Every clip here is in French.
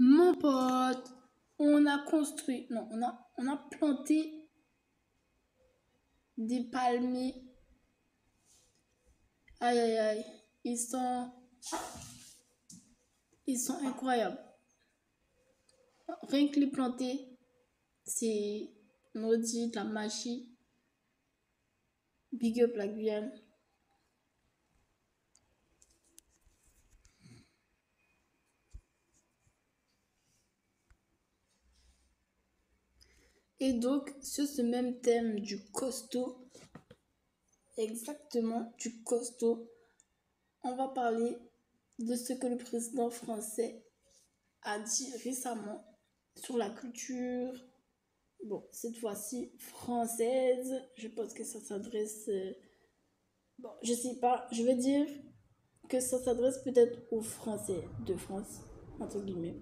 Mon pote, on a construit, non, on a planté des palmiers. Aïe, aïe, aïe. Ils sont incroyables. Rien que les planter, c'est, on dit, de la magie. Big up la Guyane. Et donc, sur ce même thème du costaud, exactement du costaud, on va parler de ce que le président français a dit récemment sur la culture, bon, cette fois-ci française. Je pense que ça s'adresse, bon, je sais pas, je vais dire que ça s'adresse peut-être aux Français de France, entre guillemets.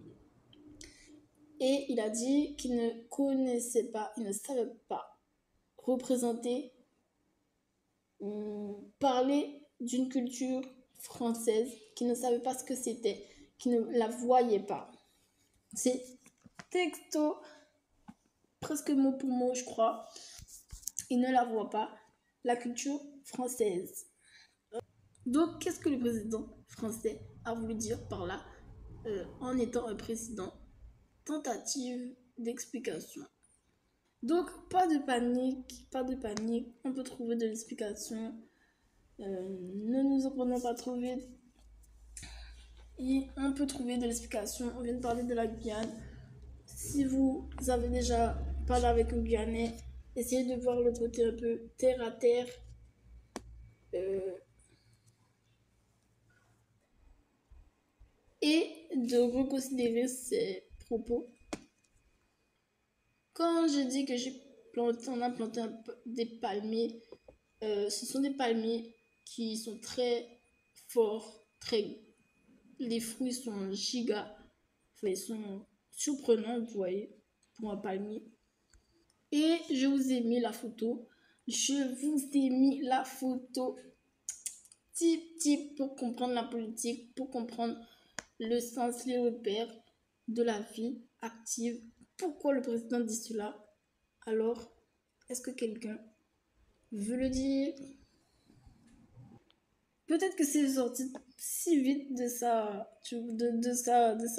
Et il a dit qu'il ne connaissait pas, il ne savait pas représenter parler d'une culture française, qui ne savait pas ce que c'était, qui ne la voyait pas. C'est texto, presque mot pour mot, je crois. Il ne la voit pas, la culture française. Donc, qu'est-ce que le président français a voulu dire par là, en étant un président? Tentative d'explication. Donc, pas de panique, on peut trouver de l'explication. Ne nous en prenons pas trop vite. Et on peut trouver de l'explication. On vient de parler de la Guyane. Si vous avez déjà parlé avec un Guyanais, essayez de voir l'autre côté un peu terre à terre. Et de reconsidérer ses propos. Quand je dis que on a planté des palmiers, ce sont des palmiers qui sont très forts, les fruits sont giga, enfin, ils sont surprenants, vous voyez, pour un palmier. Et je vous ai mis la photo. Type pour comprendre la politique, pour comprendre le sens, les repères de la vie active. Pourquoi le président dit cela? Alors, est-ce que quelqu'un veut le dire? Peut-être que c'est sorti si vite de sa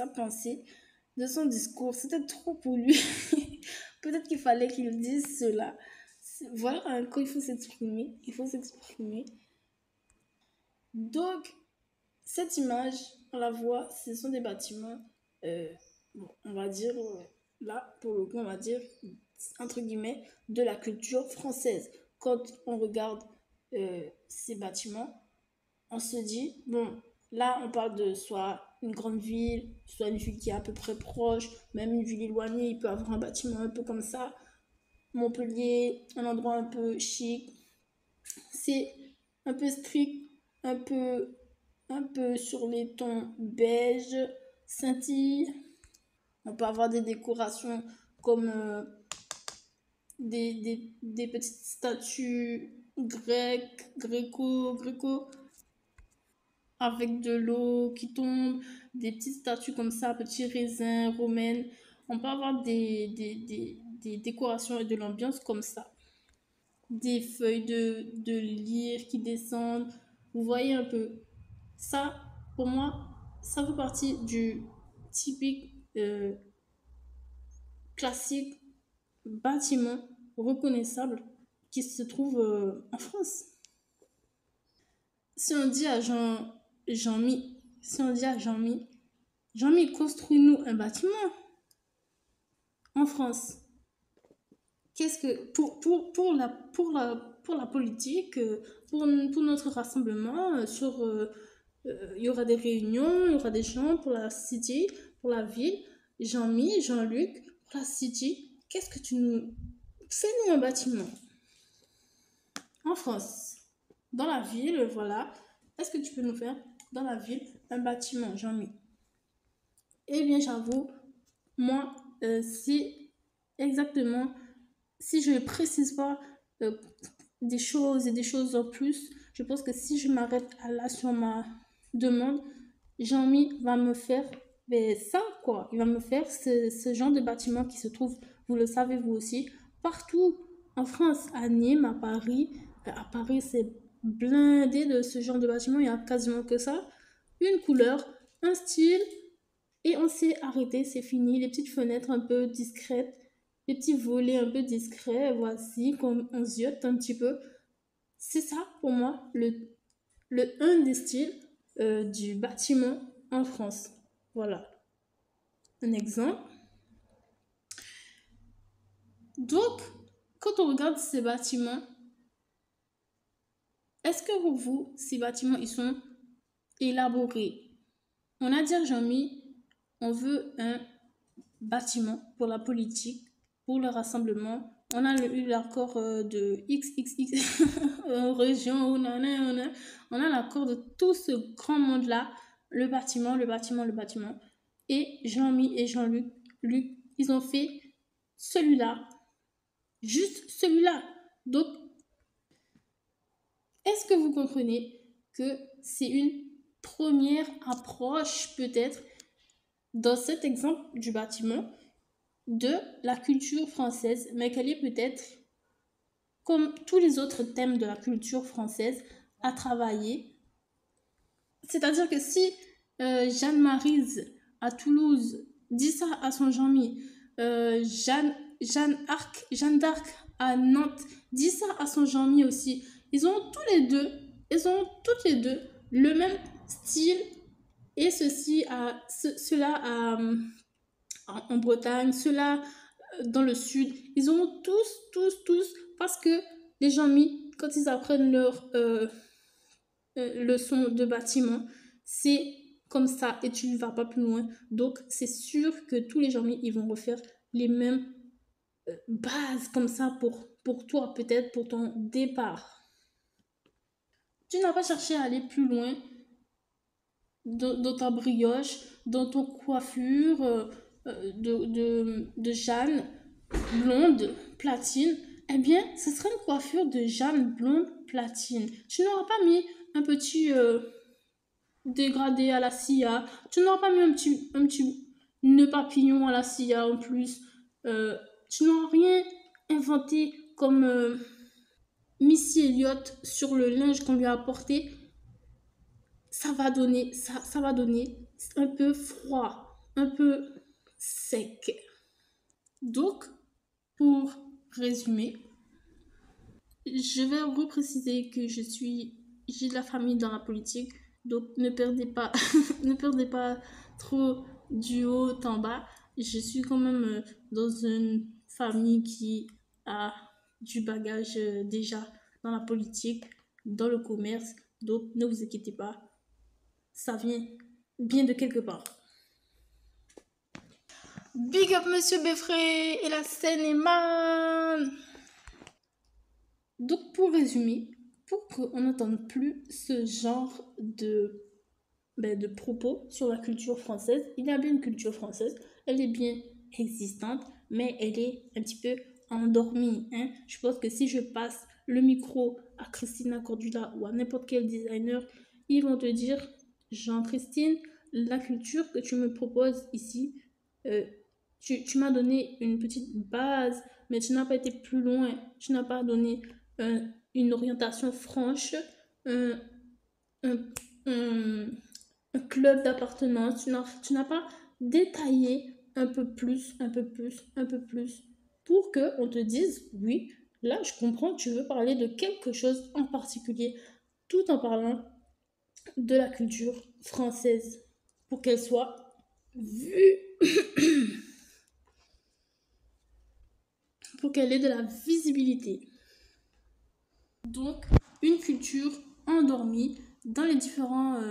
pensée, de son discours. C'était trop pour lui. Peut-être qu'il fallait qu'il dise cela. Voilà, quand il faut s'exprimer, Donc, cette image, on la voit, ce sont des bâtiments, bon, on va dire, là, pour le coup, on va dire, entre guillemets, de la culture française. Quand on regarde ces bâtiments, on se dit, bon, là, on parle de soit une grande ville, soit une ville qui est à peu près proche, même une ville éloignée, il peut avoir un bâtiment un peu comme ça. Montpellier, un endroit un peu chic. C'est un peu strict, un peu sur les tons beige, scintille. On peut avoir des décorations comme des petites statues grecques, gréco, avec de l'eau qui tombe, des petites statues comme ça, petits raisins, romaines. On peut avoir des décorations et de l'ambiance comme ça. Des feuilles de lyre qui descendent. Vous voyez un peu. Ça, pour moi, ça fait partie du typique classique bâtiment reconnaissable qui se trouve en France. Si on dit à Jean-Mi, Jean-Mi, construis-nous un bâtiment en France. Qu'est-ce que pour la politique, pour notre rassemblement, il y aura des réunions, il y aura des gens pour la city, pour la ville. Jean-Mi, Jean-Luc, pour la city, qu'est-ce que tu nous... Fais-nous un bâtiment en France, dans la ville, voilà. Est-ce que tu peux nous faire dans la ville un bâtiment, Jean-Mi? Eh bien, j'avoue, moi, si exactement, si je ne précise pas des choses et des choses en plus, je pense que si je m'arrête là sur ma demande, Jean-Mi va me faire Mais ça, quoi, il va me faire ce genre de bâtiment qui se trouve, vous le savez vous aussi, partout en France, à Nîmes, à Paris. À Paris, c'est blindé de ce genre de bâtiment, il n'y a quasiment que ça. Une couleur, un style, et on s'est arrêté, c'est fini. Les petites fenêtres un peu discrètes, les petits volets un peu discrets, voici, qu'on on ziote un petit peu. C'est ça, pour moi, un des styles du bâtiment en France. Voilà, un exemple. Donc, quand on regarde ces bâtiments, est-ce que pour vous, ces bâtiments, ils sont élaborés? On a dit à Jean-Mi, on veut un bâtiment pour la politique, pour le rassemblement. On a eu l'accord de XXX région, on a l'accord de tout ce grand monde-là, le bâtiment, le bâtiment, le bâtiment. Et Jean-Mi et Jean-Luc, ils ont fait celui-là, juste celui-là. Donc, est-ce que vous comprenez que c'est une première approche peut-être dans cet exemple du bâtiment de la culture française, mais qu'elle est peut-être, comme tous les autres thèmes de la culture française, à travailler. C'est-à-dire que si Jeanne Maryse à Toulouse dit ça à son Jean-Mi, Jeanne d'Arc à Nantes dit ça à son Jean-Mi aussi, ils ont toutes les deux le même style et cela en Bretagne, cela dans le sud. Ils ont tous, parce que les gens mis, quand ils apprennent leur leçon de bâtiment, c'est comme ça et tu ne vas pas plus loin. Donc, c'est sûr que tous les gens mis, ils vont refaire les mêmes bases comme ça pour toi, peut-être pour ton départ. Tu n'as pas cherché à aller plus loin dans ta brioche, dans ton coiffure de Jeanne blonde platine. Eh bien, ce serait une coiffure de Jeanne blonde platine. Tu n'auras pas mis un petit dégradé à la Sia. Tu n'auras pas mis un petit nœud papillon à la Sia en plus. Tu n'auras rien inventé comme Missy Elliott sur le linge qu'on lui a apporté. Ça va donner un peu froid, un peu sec. Donc, pour résumer, je vais repréciser que j'ai de la famille dans la politique, donc ne perdez pas, ne perdez pas trop du haut en bas. Je suis quand même dans une famille qui a du bagage déjà dans la politique, dans le commerce, donc ne vous inquiétez pas, ça vient bien de quelque part. Big up Monsieur Beffrey et la Seine-et-Marne. Donc pour résumer, pour qu'on n'entende plus ce genre de propos sur la culture française, il y a bien une culture française, elle est bien existante, mais elle est un petit peu endormie. Hein? Je pense que si je passe le micro à Christina Cordula ou à n'importe quel designer, ils vont te dire, Jean-Christine, la culture que tu me proposes ici, tu m'as donné une petite base, mais tu n'as pas été plus loin. Tu n'as pas donné une orientation franche, un, un, un club d'appartenance. Tu n'as pas détaillé un peu plus, pour qu'on te dise, oui, là, je comprends, tu veux parler de quelque chose en particulier, tout en parlant de la culture française, pour qu'elle soit vue, pour qu'elle ait de la visibilité. Donc, une culture endormie dans les différents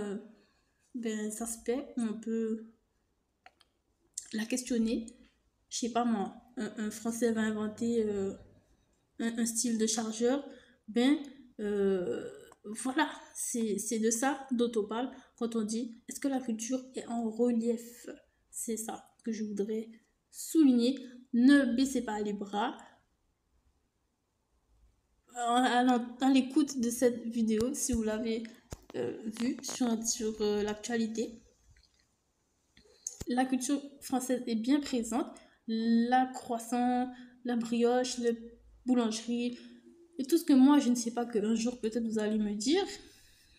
aspects où on peut la questionner. Je sais pas moi, un Français va inventer un style de chargeur. Voilà, c'est de ça dont on parle quand on dit est-ce que la culture est en relief. C'est ça que je voudrais souligner. Ne baissez pas les bras. À l'écoute de cette vidéo, si vous l'avez vue sur l'actualité. la culture française est bien présente. La croissant, la brioche, la boulangerie, et tout ce que moi je ne sais pas, qu'un jour peut-être vous allez me dire.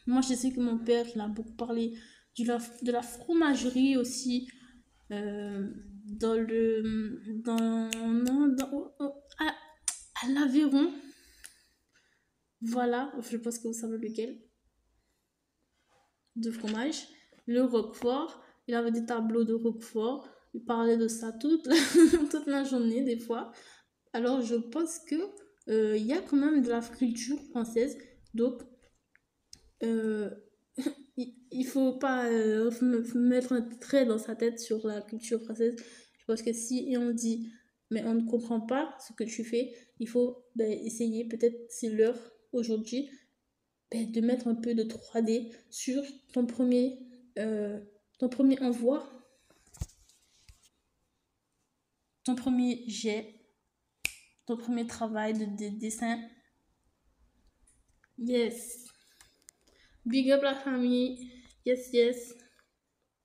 Moi je sais que mon père, il a beaucoup parlé de la fromagerie aussi, dans le... Dans... Non, à l'Aveyron. Voilà, je pense que vous savez lequel, de fromage. Le Roquefort, il avait des tableaux de Roquefort. Il parlait de ça toute la journée, des fois. Alors, je pense que il y a quand même de la culture française. Donc, euh, il faut pas mettre un trait dans sa tête sur la culture française. Je pense que si on dit, mais on ne comprend pas ce que tu fais, il faut essayer, peut-être c'est l'heure aujourd'hui, de mettre un peu de 3D sur euh, ton premier envoi, ton premier jet, ton premier travail de dessin. Yes. Big up la famille. Yes, yes.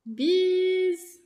Bis.